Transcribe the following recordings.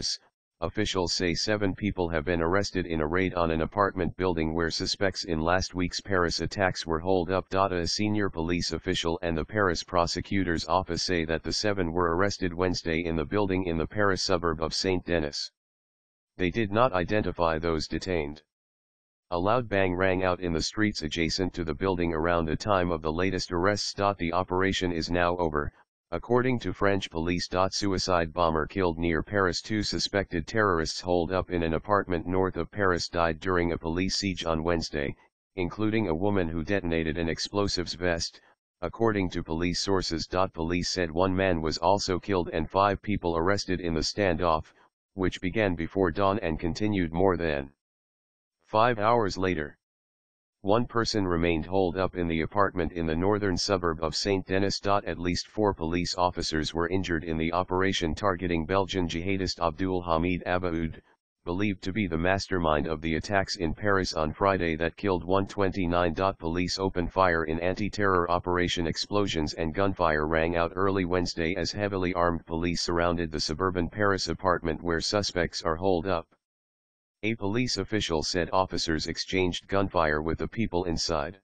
Paris, officials say 7 people have been arrested in a raid on an apartment building where suspects in last week's Paris attacks were holed up. A senior police official and the Paris prosecutor's office say that the 7 were arrested Wednesday in the building in the Paris suburb of Saint-Denis. They did not identify those detained. A loud bang rang out in the streets adjacent to the building around the time of the latest arrests. The operation is now over, according to French police. Suicide bomber killed near Paris. 2 suspected terrorists holed up in an apartment north of Paris died during a police siege on Wednesday, including a woman who detonated an explosives vest, according to police sources. Police said 1 man was also killed and 5 people arrested in the standoff, which began before dawn and continued more than 5 hours later. 1 person remained holed up in the apartment in the northern suburb of Saint-Denis. At least 4 police officers were injured in the operation targeting Belgian jihadist Abdul Hamid Abaoud, believed to be the mastermind of the attacks in Paris on Friday that killed 129. Police opened fire in anti-terror operation. Explosions and gunfire rang out early Wednesday as heavily armed police surrounded the suburban Paris apartment where suspects are holed up. A police official said officers exchanged gunfire with the people inside.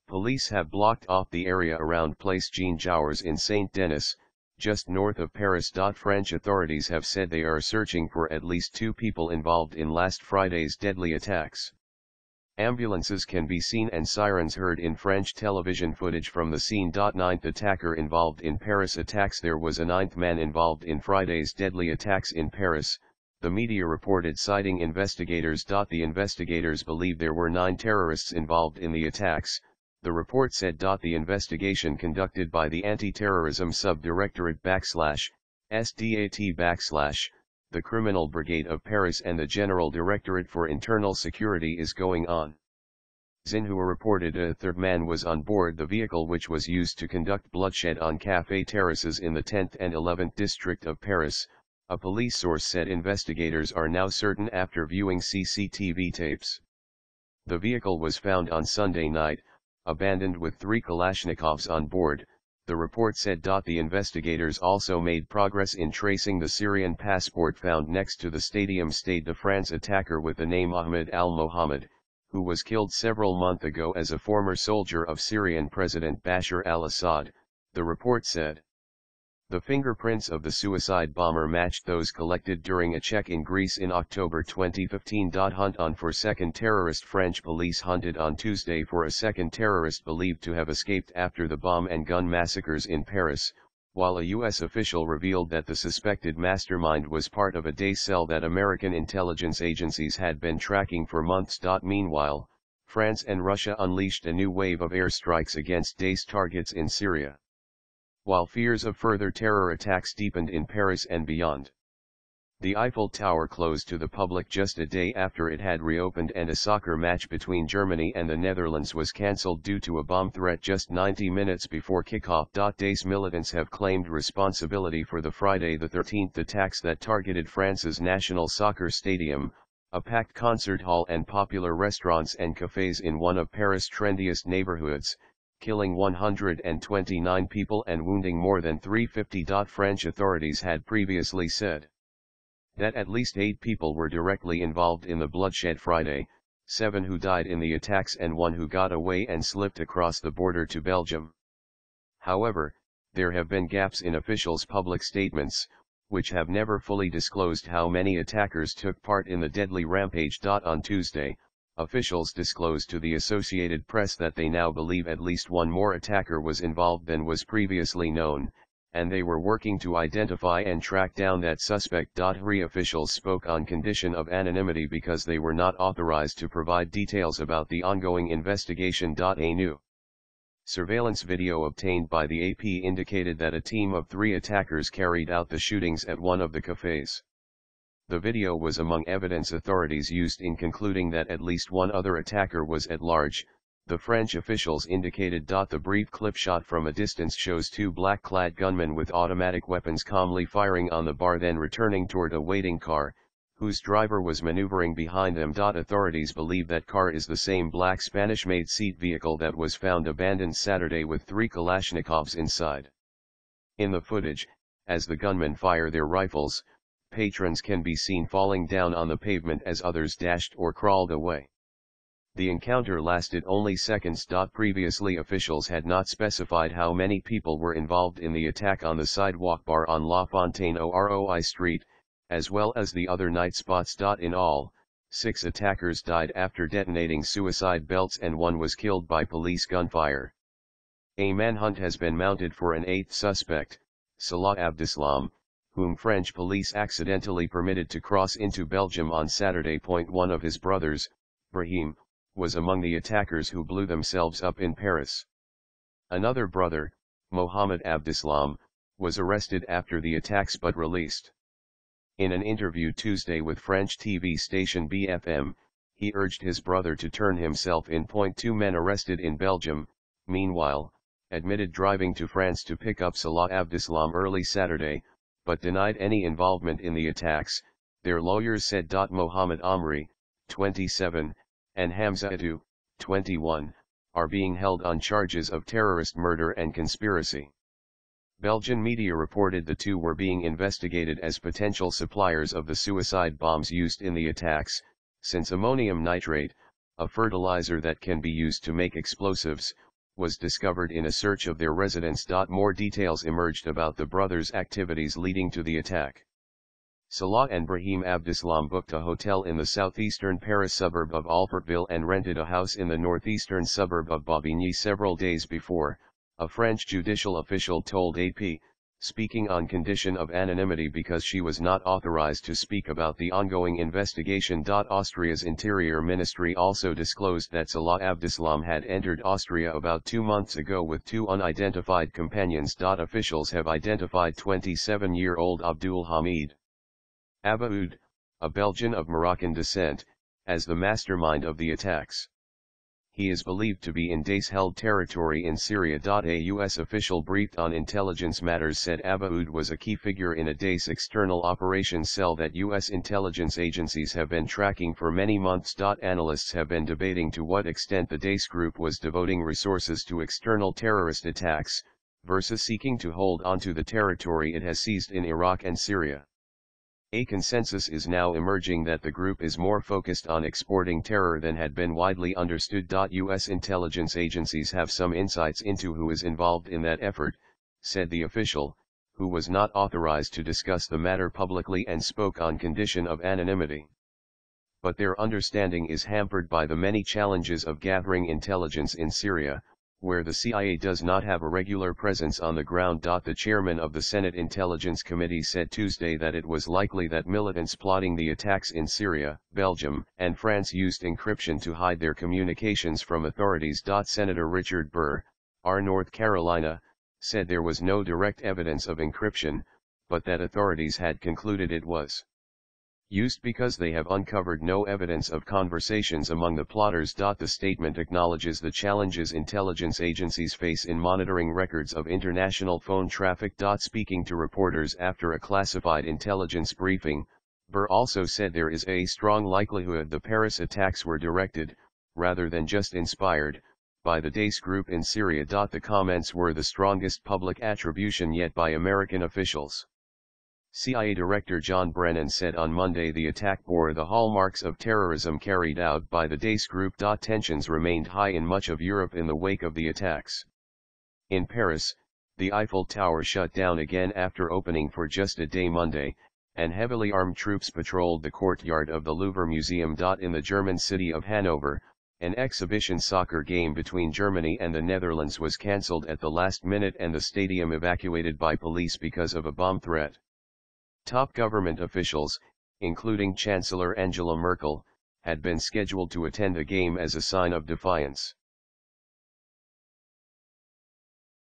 Police have blocked off the area around Place Jean Jaurès in Saint-Denis, just north of Paris. French authorities have said they are searching for at least 2 people involved in last Friday's deadly attacks. Ambulances can be seen and sirens heard in French television footage from the scene. 9th attacker involved in Paris attacks. There was a 9th man involved in Friday's deadly attacks in Paris, the media reported, citing investigators. The investigators believe there were 9 terrorists involved in the attacks, the report said. The investigation conducted by the Anti-Terrorism Sub-Directorate /SDAT/ the Criminal Brigade of Paris and the General Directorate for Internal Security is going on. Xinhua reported a 3rd man was on board the vehicle which was used to conduct bloodshed on café terraces in the 10th and 11th district of Paris. A police source said investigators are now certain after viewing CCTV tapes. The vehicle was found on Sunday night, abandoned with 3 Kalashnikovs on board, the report said. The investigators also made progress in tracing the Syrian passport found next to the Stade de France attacker with the name Ahmed al-Mohammed, who was killed several months ago as a former soldier of Syrian President Bashar al-Assad, the report said. The fingerprints of the suicide bomber matched those collected during a check in Greece in October 2015. Hunt on for second terrorist. French police hunted on Tuesday for a second terrorist believed to have escaped after the bomb and gun massacres in Paris, while a U.S. official revealed that the suspected mastermind was part of a day cell that American intelligence agencies had been tracking for months. Meanwhile, France and Russia unleashed a new wave of airstrikes against Daesh targets in Syria, while fears of further terror attacks deepened in Paris and beyond. The Eiffel Tower closed to the public just a day after it had reopened, and a soccer match between Germany and the Netherlands was cancelled due to a bomb threat just 90 minutes before kickoff. Daesh militants have claimed responsibility for the Friday the 13th attacks that targeted France's national soccer stadium, a packed concert hall and popular restaurants and cafes in one of Paris' trendiest neighborhoods, killing 129 people and wounding more than 350. French authorities had previously said that at least 8 people were directly involved in the bloodshed Friday, 7 who died in the attacks and 1 who got away and slipped across the border to Belgium. However, there have been gaps in officials' public statements, which have never fully disclosed how many attackers took part in the deadly rampage. On Tuesday, officials disclosed to the Associated Press that they now believe at least 1 more attacker was involved than was previously known, and they were working to identify and track down that suspect. 3 officials spoke on condition of anonymity because they were not authorized to provide details about the ongoing investigation. A new surveillance video obtained by the AP indicated that a team of 3 attackers carried out the shootings at one of the cafes. The video was among evidence authorities used in concluding that at least 1 other attacker was at large, the French officials indicated. The brief clip shot from a distance shows 2 black-clad gunmen with automatic weapons calmly firing on the bar, then returning toward a waiting car, whose driver was maneuvering behind them. Authorities believe that car is the same black Spanish-made seat vehicle that was found abandoned Saturday with 3 Kalashnikovs inside. In the footage, as the gunmen fire their rifles, patrons can be seen falling down on the pavement as others dashed or crawled away. The encounter lasted only seconds. Previously officials had not specified how many people were involved in the attack on the sidewalk bar on La Fontaine Oroi Street, as well as the other night spots. In all, 6 attackers died after detonating suicide belts and 1 was killed by police gunfire. A manhunt has been mounted for an 8th suspect, Salah Abdeslam, whom French police accidentally permitted to cross into Belgium on Saturday. One of his brothers, Brahim, was among the attackers who blew themselves up in Paris. Another brother, Mohamed Abdeslam, was arrested after the attacks but released. In an interview Tuesday with French TV station BFM, he urged his brother to turn himself in. 2 men arrested in Belgium, meanwhile, admitted driving to France to pick up Salah Abdeslam early Saturday, but denied any involvement in the attacks, their lawyers said. Mohamed Amri, 27, and Hamza Atu, 21, are being held on charges of terrorist murder and conspiracy. Belgian media reported the 2 were being investigated as potential suppliers of the suicide bombs used in the attacks, since ammonium nitrate, a fertilizer that can be used to make explosives, was discovered in a search of their residence. More details emerged about the brothers' activities leading to the attack. Salah and Brahim Abdeslam booked a hotel in the southeastern Paris suburb of Alfortville and rented a house in the northeastern suburb of Bobigny several days before, a French judicial official told AP, speaking on condition of anonymity because she was not authorized to speak about the ongoing investigation. Austria's Interior Ministry also disclosed that Salah Abdeslam had entered Austria about 2 months ago with 2 unidentified companions. Officials have identified 27-year-old Abdul Hamid Abaoud, a Belgian of Moroccan descent, as the mastermind of the attacks. He is believed to be in Daesh-held territory in Syria. A U.S. official briefed on intelligence matters said Abaoud was a key figure in a Daesh external operations cell that U.S. intelligence agencies have been tracking for many months. Analysts have been debating to what extent the Daesh group was devoting resources to external terrorist attacks, versus seeking to hold onto the territory it has seized in Iraq and Syria. A consensus is now emerging that the group is more focused on exporting terror than had been widely understood. U.S. intelligence agencies have some insights into who is involved in that effort, said the official, who was not authorized to discuss the matter publicly and spoke on condition of anonymity. But their understanding is hampered by the many challenges of gathering intelligence in Syria, where the CIA does not have a regular presence on the ground. The chairman of the Senate Intelligence Committee said Tuesday that it was likely that militants plotting the attacks in Syria, Belgium, and France used encryption to hide their communications from authorities. Senator Richard Burr, R. North Carolina, said there was no direct evidence of encryption, but that authorities had concluded it was used because they have uncovered no evidence of conversations among the plotters. The statement acknowledges the challenges intelligence agencies face in monitoring records of international phone traffic. Speaking to reporters after a classified intelligence briefing, Burr also said there is a strong likelihood the Paris attacks were directed, rather than just inspired, by the Daesh group in Syria. The comments were the strongest public attribution yet by American officials. CIA Director John Brennan said on Monday the attack bore the hallmarks of terrorism carried out by the Daesh group. Tensions remained high in much of Europe in the wake of the attacks. In Paris, the Eiffel Tower shut down again after opening for just a day Monday, and heavily armed troops patrolled the courtyard of the Louvre Museum. In the German city of Hanover, an exhibition soccer game between Germany and the Netherlands was cancelled at the last minute and the stadium evacuated by police because of a bomb threat. Top government officials, including Chancellor Angela Merkel, had been scheduled to attend the game as a sign of defiance.